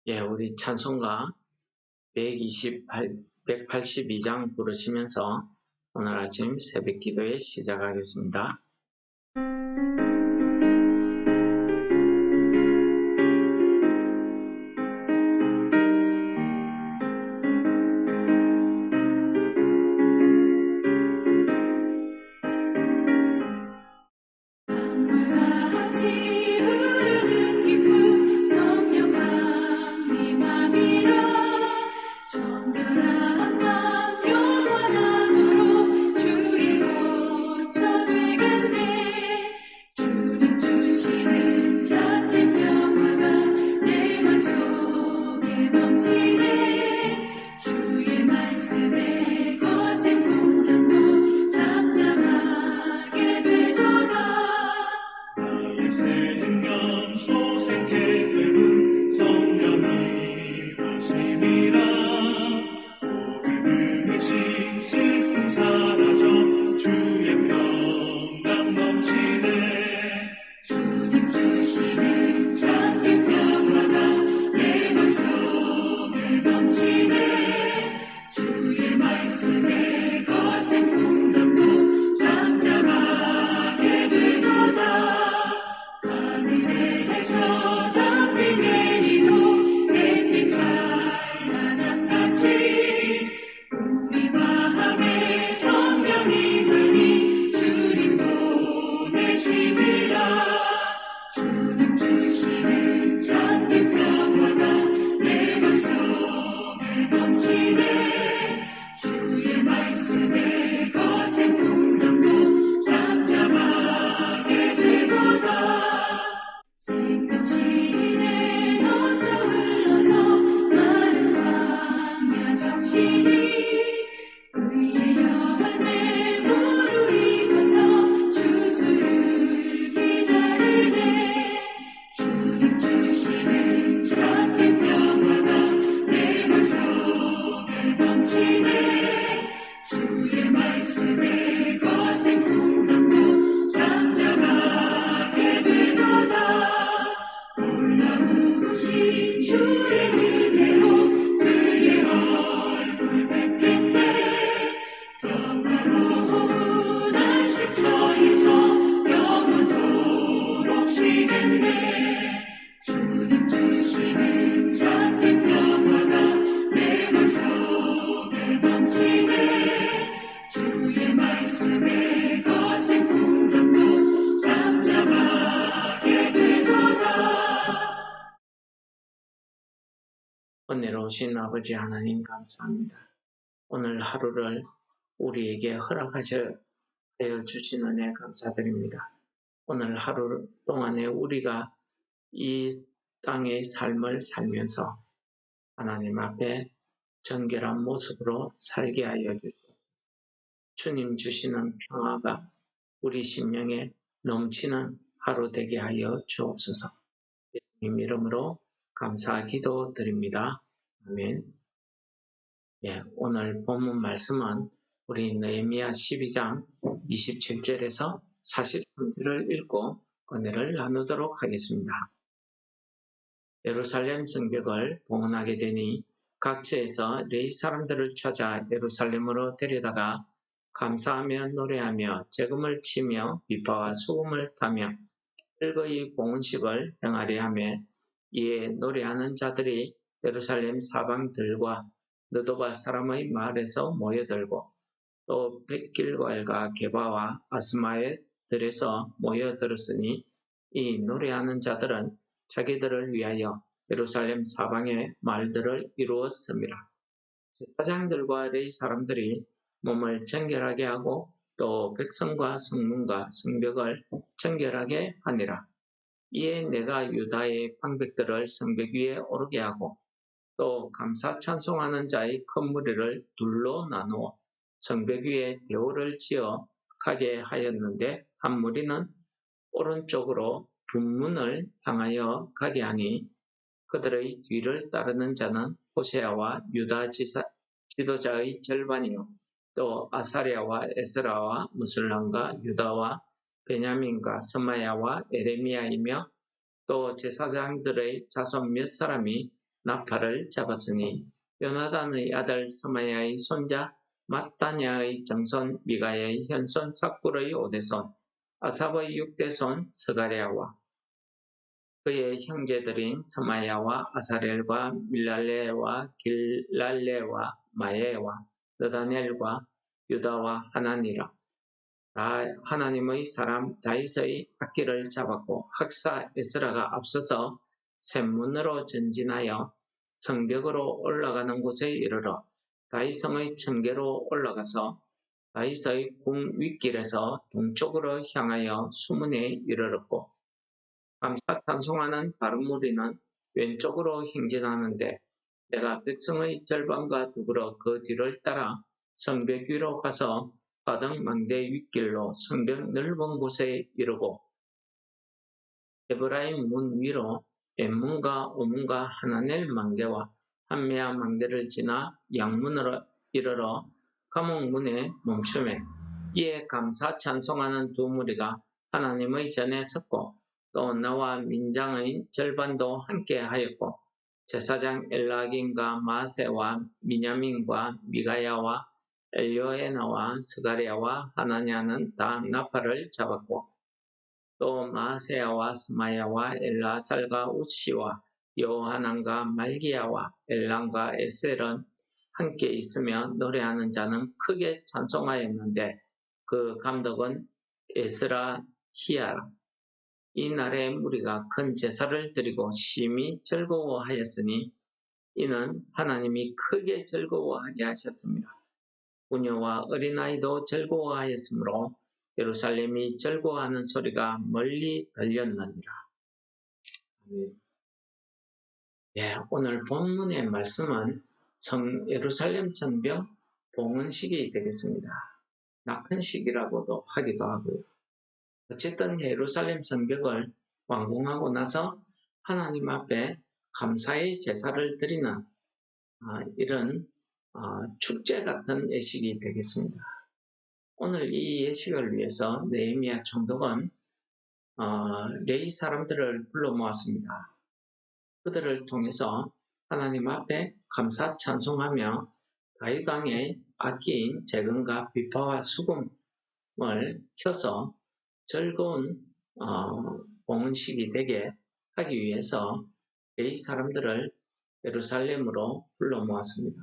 우리 찬송가 182장 부르시면서 오늘 아침 새벽 기도에 시작하겠습니다. 은혜로우신 아버지 하나님 감사합니다. 오늘 하루를 우리에게 허락하여 주신 은혜 감사드립니다. 오늘 하루 동안에 우리가 이 땅의 삶을 살면서 하나님 앞에 정결한 모습으로 살게 하여 주시옵소서. 주님 주시는 평화가 우리 심령에 넘치는 하루 되게 하여 주옵소서. 예수님 이름으로 감사 기도 드립니다. 아멘. 오늘 본문 말씀은 우리 느헤미야 12장 27절에서 43절을 읽고 은혜를 나누도록 하겠습니다. 예루살렘 성벽을 봉헌하게 되니 각처에서 레위 사람들을 찾아 예루살렘으로 데려다가 감사하며 노래하며 재금을 치며 비파와 수금을 타며 일거이 봉헌식을 행하려 하며 이에 노래하는 자들이 예루살렘 사방들과 느도바 사람의 마을에서 모여들고 또 백길괄과 게바와 아스마의 들에서 모여들었으니 이 노래하는 자들은 자기들을 위하여 예루살렘 사방의 말들을 이루었습니다. 제사장들과 레위 사람들이 몸을 정결하게 하고 또 백성과 성문과 성벽을 정결하게 하니라. 이에 내가 유다의 방백들을 성벽 위에 오르게 하고 또 감사 찬송하는 자의 큰 무리를 둘로 나누어 성벽 위에 대오를 지어 가게 하였는데 한 무리는 오른쪽으로 분문을 향하여 가게 하니 그들의 뒤를 따르는 자는 호세아와 유다 지도자의 절반이요 또 아사랴와 에스라와 무술람과 유다와 베냐민과 스마야와 에레미야이며 또 제사장들의 자손 몇 사람이 나팔을 잡았으니 요나단의 아들 스마야의 손자 마따냐의 정손 미가의 현손 삭불의 오대손 아삽의 육대손 스가랴와 그의 형제들인 스마야와 아사렐과 밀랄레와 길랄레와 마예와 느다넬과 유다와 하나니라. 다 하나님의 사람 다윗의 악기를 잡았고 학사 에스라가 앞서서 샘문으로 전진하여 성벽으로 올라가는 곳에 이르러 다윗성의 청계로 올라가서 다윗의 궁 윗길에서 동쪽으로 향하여 수문에 이르렀고 감사 찬송하는 다른 무리는 왼쪽으로 행진하는데 내가 백성의 절반과 더불어 그 뒤를 따라 성벽 위로 가서 바등 망대 윗길로 성벽 넓은 곳에 이르고 에브라임 문 위로 엠문과 오문과 하나넬 망대와 한메아 망대를 지나 양문으로 이르러 감옥문에 멈추매 이에 감사 찬송하는 두 무리가 하나님의 전에 섰고 또 나와 민장의 절반도 함께 하였고 제사장 엘라긴과 마세와 미냐민과 미가야와 엘요에나와 스가랴와 하나냐는 다 나팔을 잡았고 또 마세야와 스마야와 엘라살과 우시와 요하난과 말기야와 엘람과 에셀은 함께 있으며 노래하는 자는 크게 찬송하였는데 그 감독은 에스라 히야라. 이 날에 무리가 큰 제사를 드리고 심히 즐거워하였으니 이는 하나님이 크게 즐거워하게 하셨습니다. 부녀와 어린아이도 즐거워하였으므로 예루살렘이 즐거워하는 소리가 멀리 들렸느니라. 예, 오늘 본문의 말씀은 예루살렘 성벽 봉헌식이 되겠습니다. 낙헌식이라고도 하기도 하고요. 어쨌든 예루살렘 성벽을 완공하고 나서 하나님 앞에 감사의 제사를 드리는 이런 축제 같은 예식이 되겠습니다. 오늘 이 예식을 위해서 느헤미야 총독은 레위 사람들을 불러 모았습니다. 그들을 통해서 하나님 앞에 감사 찬송하며 다윗 왕의 악기인 재금과 비파와 수금을 켜서 즐거운 봉헌식이 되게 하기 위해서 레위 사람들을 예루살렘으로 불러 모았습니다.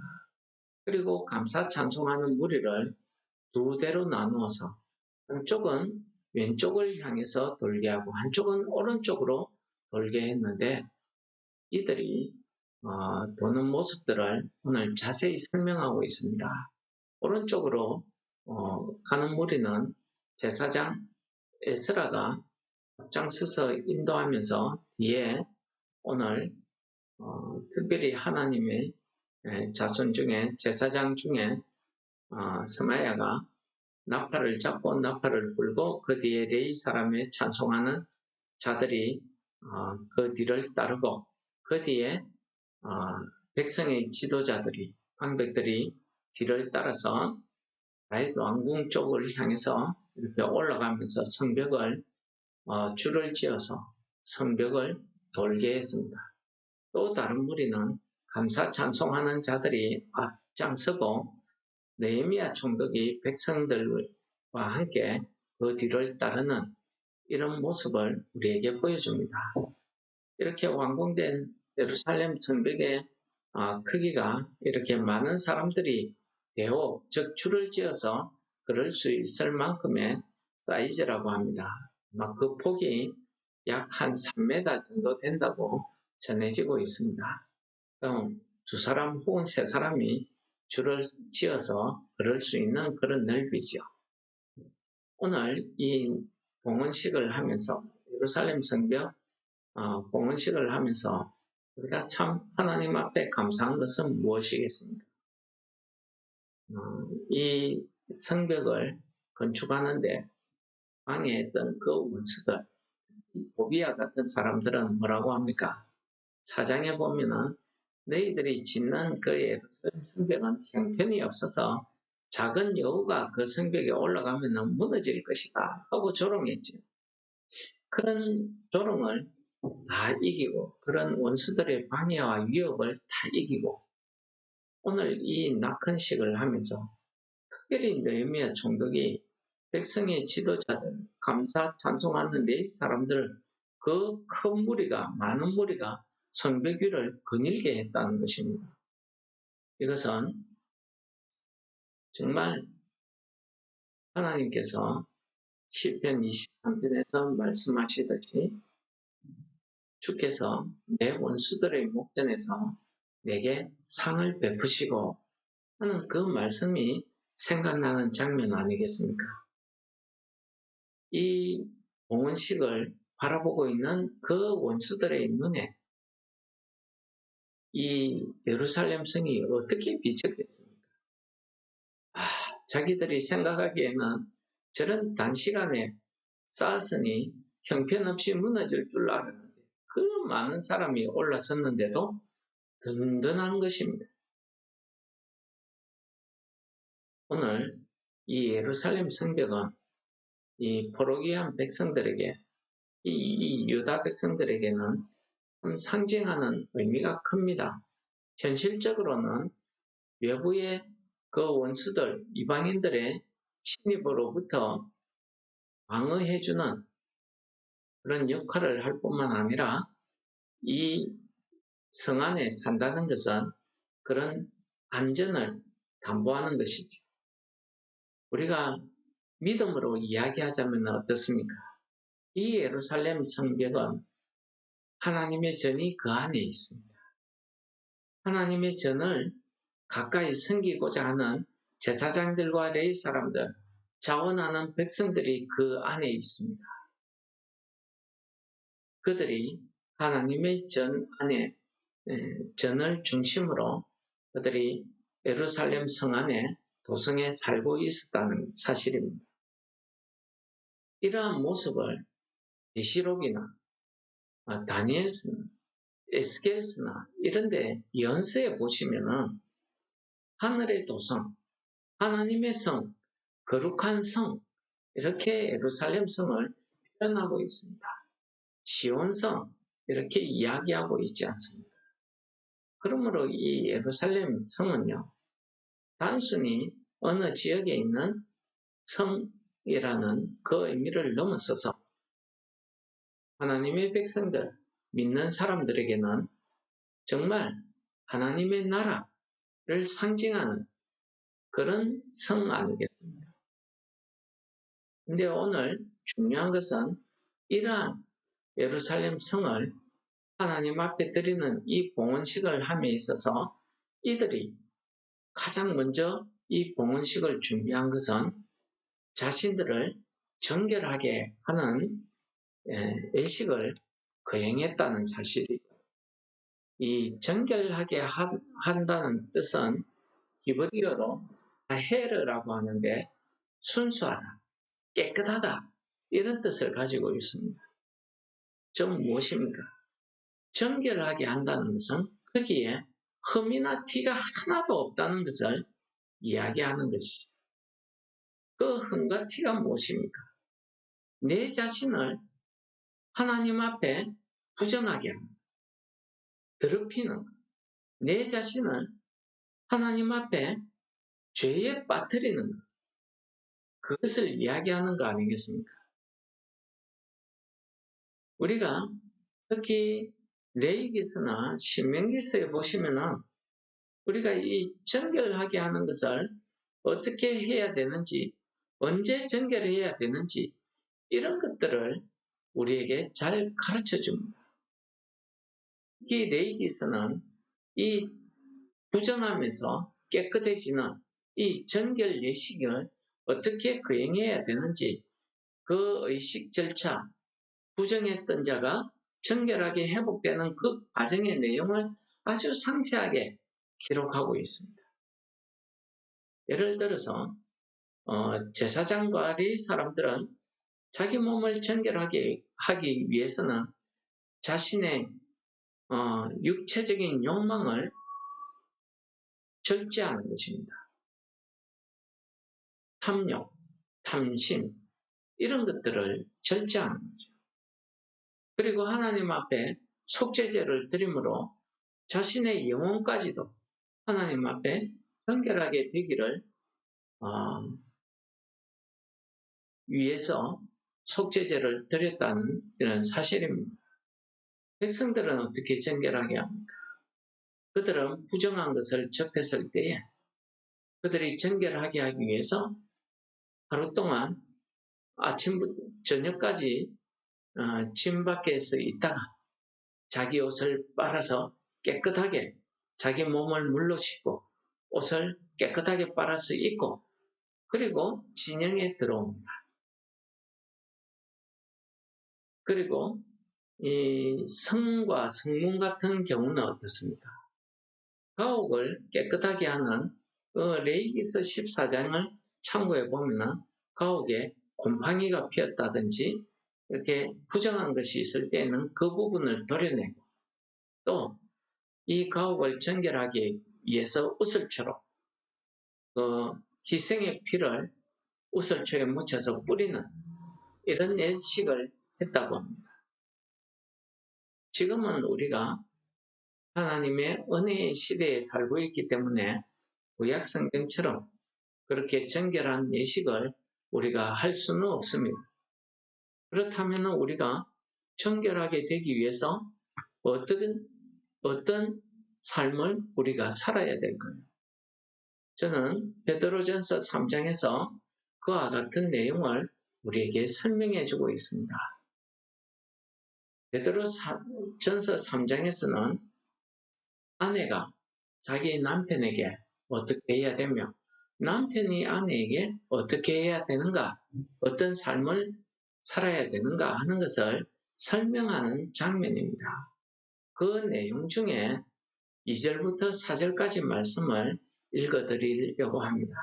그리고 감사 찬송하는 무리를 두 대로 나누어서 한쪽은 왼쪽을 향해서 돌게 하고 한쪽은 오른쪽으로 돌게 했는데 이들이 도는 모습들을 오늘 자세히 설명하고 있습니다. 오른쪽으로 가는 무리는 제사장 에스라가 앞장서서 인도하면서 뒤에 오늘 특별히 하나님의 자손 중에 제사장 중에 스마야가 나팔을 잡고 나팔을 불고 그 뒤에 레위 사람의 찬송하는 자들이 그 뒤를 따르고 그 뒤에 백성의 지도자들이 방백들이 뒤를 따라서 다윗 왕궁 쪽을 향해서 이렇게 올라가면서 성벽을 줄을 지어서 성벽을 돌게 했습니다. 또 다른 무리는 감사 찬송하는 자들이 앞장서고 느헤미야 총독이 백성들과 함께 그 뒤를 따르는 이런 모습을 우리에게 보여줍니다. 이렇게 완공된 예루살렘 성벽의 크기가 이렇게 많은 사람들이 대호, 즉 줄을 지어서 그럴 수 있을 만큼의 사이즈라고 합니다. 그 폭이 약 한 3m 정도 된다고 전해지고 있습니다. 그럼 두 사람 혹은 세 사람이 줄을 지어서 그럴 수 있는 그런 넓이죠. 오늘 이 봉헌식을 하면서 예루살렘 성벽 봉헌식을 하면서 우리가 참 하나님 앞에 감사한 것은 무엇이겠습니까? 이 성벽을 건축하는데 방해했던 그 원수들, 보비아 같은 사람들은 뭐라고 합니까? 4장에 보면은 너희들이 짓는 그 예루살렘 성벽은 형편이 없어서 작은 여우가 그 성벽에 올라가면 무너질 것이다 하고 조롱했죠. 그런 조롱을 다 이기고 그런 원수들의 방해와 위협을 다 이기고 오늘 이 낙헌식을 하면서 특별히 느헤미야 총독이 백성의 지도자들, 감사 찬송하는 레위 사람들 그 큰 무리가 많은 무리가 성벽 위를 거닐게 했다는 것입니다. 이것은 정말 하나님께서 시편 23편에서 말씀하시듯이 주께서 내 원수들의 목전에서 내게 상을 베푸시고 하는 그 말씀이 생각나는 장면 아니겠습니까? 이 봉헌식을 바라보고 있는 그 원수들의 눈에 이 예루살렘 성이 어떻게 비쳤겠습니까? 자기들이 생각하기에는 저런 단시간에 쌓았으니 형편없이 무너질 줄 알았는데 그 많은 사람이 올라섰는데도 든든한 것입니다. 오늘 이 예루살렘 성벽은 이 포로기한 백성들에게 이 유다 백성들에게는 참 상징하는 의미가 큽니다. 현실적으로는 외부의 그 원수들, 이방인들의 침입으로부터 방어해주는 그런 역할을 할 뿐만 아니라 이 성 안에 산다는 것은 그런 안전을 담보하는 것이지. 우리가 믿음으로 이야기하자면 어떻습니까? 이 예루살렘 성벽은 하나님의 전이 그 안에 있습니다. 하나님의 전을 가까이 섬기고자 하는 제사장들과 레위 사람들, 자원하는 백성들이 그 안에 있습니다. 그들이 하나님의 전 안에 전을 중심으로 그들이 예루살렘 성 안에 도성에 살고 있었다는 사실입니다. 이러한 모습을 계시록이나 다니엘서나 에스겔서나 이런 데 연서에 보시면은 하늘의 도성, 하나님의 성, 거룩한 성 이렇게 예루살렘 성을 표현하고 있습니다. 시온성 이렇게 이야기하고 있지 않습니까? 그러므로 이 예루살렘 성은요, 단순히 어느 지역에 있는 성이라는 그 의미를 넘어서서 하나님의 백성들, 믿는 사람들에게는 정말 하나님의 나라를 상징하는 그런 성 아니겠습니까? 근데 오늘 중요한 것은 이러한 예루살렘 성을 하나님 앞에 드리는 이 봉헌식을 함에 있어서 이들이 가장 먼저 이 봉헌식을 준비한 것은 자신들을 정결하게 하는 예식을 거행했다는 사실이죠. 이 정결하게 한다는 뜻은 히브리어로 헤르라고 하는데 순수하다, 깨끗하다 이런 뜻을 가지고 있습니다. 좀 무엇입니까? 정결하게 한다는 것은 거기에 흠이나 티가 하나도 없다는 것을 이야기하는 것이죠. 그 흠과 티가 무엇입니까? 내 자신을 하나님 앞에 부정하게 합니다. 더럽히는 내 자신을 하나님 앞에 죄에 빠뜨리는 것, 그것을 이야기하는 거 아니겠습니까? 우리가 특히 레위기서나 신명기서에 보시면은 우리가 이 정결하게 하는 것을 어떻게 해야 되는지, 언제 정결해야 되는지 이런 것들을 우리에게 잘 가르쳐 줍니다. 이 레위기서는 이 부정하면서 깨끗해지는 이 정결 예식을 어떻게 거행해야 되는지 그 의식 절차, 부정했던 자가 정결하게 회복되는 그 과정의 내용을 아주 상세하게 기록하고 있습니다. 예를 들어서 제사장과 레위 사람들은 자기 몸을 정결하게 하기 위해서는 자신의 육체적인 욕망을 절제하는 것입니다. 탐욕, 탐심 이런 것들을 절제하는 거죠. 그리고 하나님 앞에 속죄제를 드림으로 자신의 영혼까지도 하나님 앞에 정결하게 되기를 위해서 속죄제를 드렸다는 이런 사실입니다. 백성들은 어떻게 정결하게 합니까? 그들은 부정한 것을 접했을 때에 그들이 정결하게 하기 위해서 하루 동안 아침부터 저녁까지 침 밖에서 있다가 자기 옷을 빨아서 깨끗하게 자기 몸을 물로 씻고 옷을 깨끗하게 빨아서 입고 그리고 진영에 들어옵니다. 그리고 이 성과 성문 같은 경우는 어떻습니까? 가옥을 깨끗하게 하는 레위기서 14장을 참고해 보면 가옥에 곰팡이가 피었다든지 이렇게 부정한 것이 있을 때는 그 부분을 도려내고 또 이 가옥을 정결하기 위해서 우슬초로 희생의 피를 우슬초에 묻혀서 뿌리는 이런 예식을 했다고 합니다. 지금은 우리가 하나님의 은혜의 시대에 살고 있기 때문에 구약 성경처럼 그렇게 정결한 예식을 우리가 할 수는 없습니다. 그렇다면 우리가 정결하게 되기 위해서 어떤 삶을 우리가 살아야 될까요? 저는 베드로전서 3장에서 그와 같은 내용을 우리에게 설명해 주고 있습니다. 베드로전서 3장에서는 아내가 자기 남편에게 어떻게 해야 되며 남편이 아내에게 어떻게 해야 되는가, 어떤 삶을 살아야 되는가 하는 것을 설명하는 장면입니다. 그 내용 중에 2절부터 4절까지 말씀을 읽어드리려고 합니다.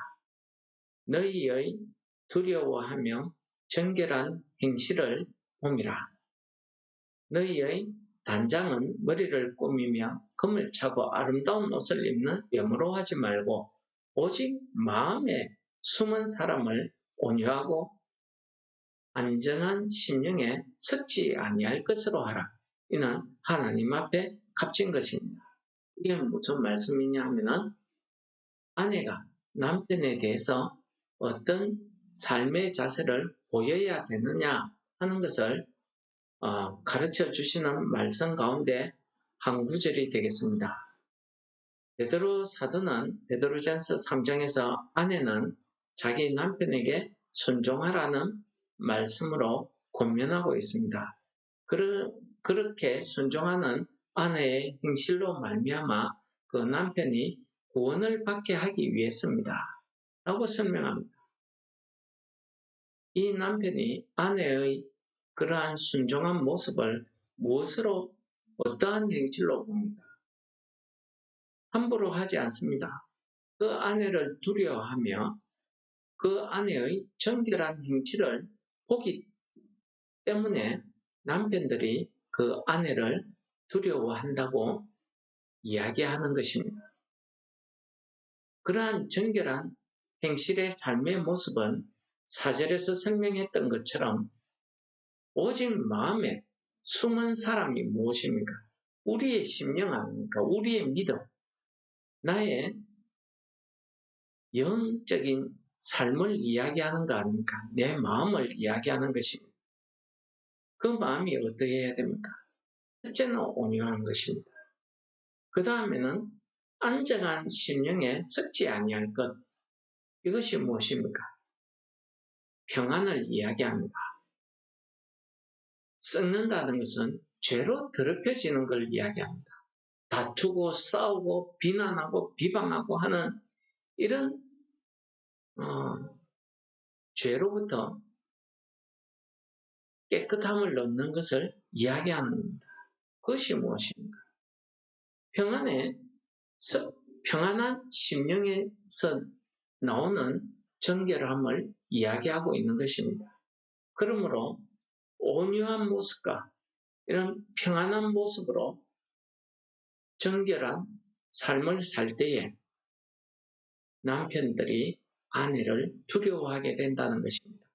너희의 두려워하며 정결한 행실을 봄이라. 너희의 단장은 머리를 꾸미며 금을 차고 아름다운 옷을 입는 외모로 하지 말고 오직 마음에 숨은 사람을 온유하고 안전한 심령에 섞지 아니할 것으로 하라. 이는 하나님 앞에 값진 것입니다. 이게 무슨 말씀이냐 하면은 아내가 남편에 대해서 어떤 삶의 자세를 보여야 되느냐 하는 것을 가르쳐 주시는 말씀 가운데 한 구절이 되겠습니다. 베드로 사도는 베드로전서 3장에서 아내는 자기 남편에게 순종하라는 말씀으로 권면하고 있습니다. 그렇게 순종하는 아내의 행실로 말미암아 그 남편이 구원을 받게 하기 위해서입니다. 라고 설명합니다. 이 남편이 아내의 그러한 순종한 모습을 무엇으로 어떠한 행실로 봅니까? 함부로 하지 않습니다. 그 아내를 두려워하며 그 아내의 정결한 행실을 보기 때문에 남편들이 그 아내를 두려워한다고 이야기하는 것입니다. 그러한 정결한 행실의 삶의 모습은 4절에서 설명했던 것처럼 오직 마음에 숨은 사람이 무엇입니까? 우리의 심령 아닙니까? 우리의 믿음, 나의 영적인 삶을 이야기하는 거 아닙니까? 내 마음을 이야기하는 것입니다. 그 마음이 어떻게 해야 됩니까? 첫째는 온유한 것입니다. 그 다음에는 안정한 심령에 썩지 아니할 것. 이것이 무엇입니까? 평안을 이야기합니다. 썩는다는 것은 죄로 더럽혀지는 걸 이야기합니다. 다투고 싸우고 비난하고 비방하고 하는 이런 죄로부터 깨끗함을 얻는 것을 이야기하는 겁니다. 그것이 무엇입니까? 평안한 심령에서 나오는 정결함을 이야기하고 있는 것입니다. 그러므로 온유한 모습과 이런 평안한 모습으로 정결한 삶을 살 때에 남편들이 아내를 두려워하게 된다는 것입니다.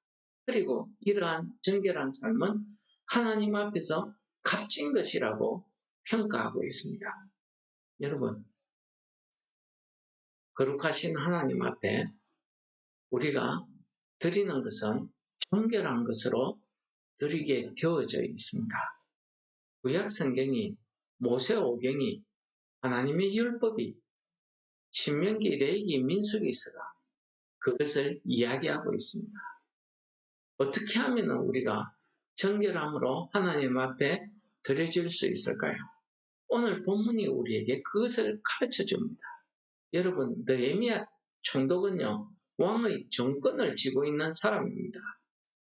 그리고 이러한 정결한 삶은 하나님 앞에서 값진 것이라고 평가하고 있습니다. 여러분, 거룩하신 하나님 앞에 우리가 드리는 것은 정결한 것으로 드리게 되어져 있습니다. 구약 성경이, 모세오경이, 하나님의 율법이, 신명기, 레위기, 민수기서가 그것을 이야기하고 있습니다. 어떻게 하면 우리가 정결함으로 하나님 앞에 드려질 수 있을까요? 오늘 본문이 우리에게 그것을 가르쳐 줍니다. 여러분, 느헤미야 총독은요, 왕의 정권을 쥐고 있는 사람입니다.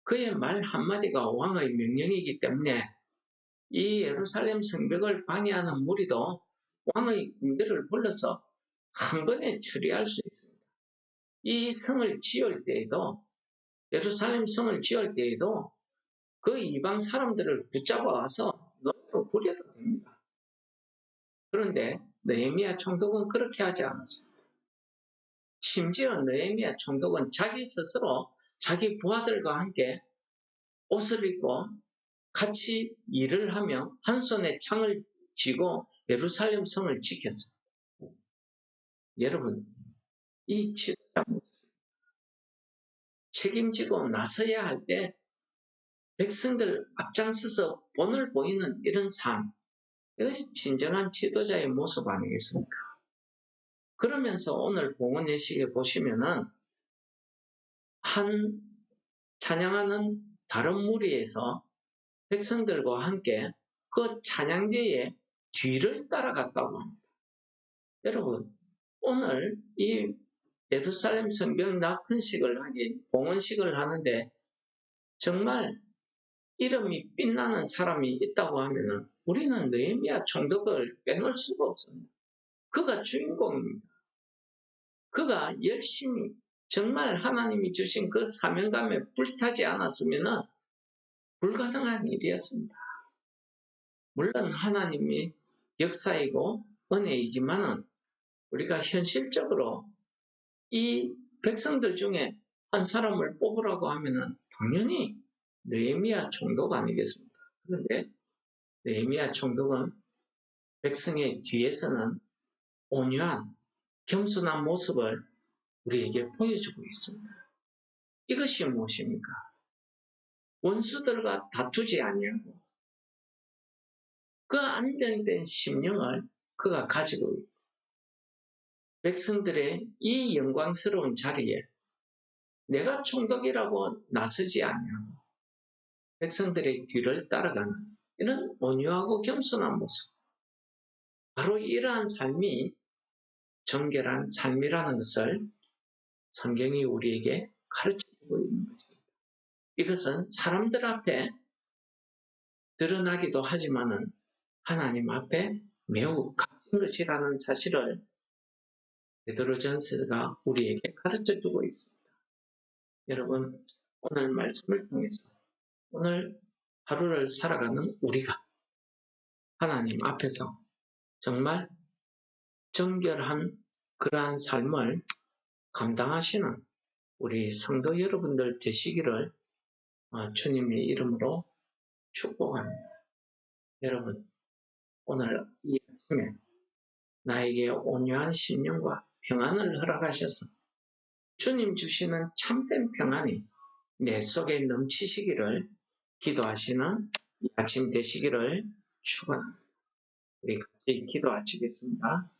그의 말 한마디가 왕의 명령이기 때문에 이 예루살렘 성벽을 방해하는 무리도 왕의 군대를 불러서 한 번에 처리할 수 있습니다. 이 성을 지을 때에도, 예루살렘 성을 지을 때에도 그 이방 사람들을 붙잡아 와서 노예로 부려도 됩니다. 그런데 느헤미야 총독은 그렇게 하지 않았습니다. 심지어 느헤미야 총독은 자기 스스로 자기 부하들과 함께 옷을 입고 같이 일을 하며 한 손에 창을 쥐고 예루살렘 성을 지켰습니다. 여러분, 이 지도자 책임지고 나서야 할 때 백성들 앞장서서 본을 보이는 이런 삶, 이것이 진정한 지도자의 모습 아니겠습니까? 그러면서 오늘 봉헌 예식에 보시면은 한 찬양하는 다른 무리에서 백성들과 함께 그 찬양제의 뒤를 따라갔다고 합니다. 여러분, 오늘 이 예루살렘 성벽 낙헌식을 봉헌식을 하는데 정말 이름이 빛나는 사람이 있다고 하면은 우리는 느헤미야 총독을 빼놓을 수가 없습니다. 그가 주인공입니다. 그가 열심히 정말 하나님이 주신 그 사명감에 불타지 않았으면은 불가능한 일이었습니다. 물론 하나님이 역사이고 은혜이지만은 우리가 현실적으로 이 백성들 중에 한 사람을 뽑으라고 하면은 당연히 느헤미야 총독 아니겠습니까? 그런데 느헤미야 총독은 백성의 뒤에서는 온유한 겸손한 모습을 우리에게 보여주고 있습니다. 이것이 무엇입니까? 원수들과 다투지 아니하고 그 안정된 심령을 그가 가지고 있고 백성들의 이 영광스러운 자리에 내가 총독이라고 나서지 아니하고 백성들의 뒤를 따라가는 이런 온유하고 겸손한 모습, 바로 이러한 삶이 정결한 삶이라는 것을 성경이 우리에게 가르쳐주고 있는 것입니다. 이것은 사람들 앞에 드러나기도 하지만은 하나님 앞에 매우 값진 것이라는 사실을 베드로전서가 우리에게 가르쳐주고 있습니다. 여러분, 오늘 말씀을 통해서 오늘 하루를 살아가는 우리가 하나님 앞에서 정말 정결한 그러한 삶을 감당하시는 우리 성도 여러분들 되시기를 주님의 이름으로 축복합니다. 여러분, 오늘 이 아침에 나에게 온유한 심령과 평안을 허락하셔서 주님 주시는 참된 평안이 내 속에 넘치시기를 기도하시는 이 아침 되시기를 축원합니다. 우리 같이 기도하시겠습니다.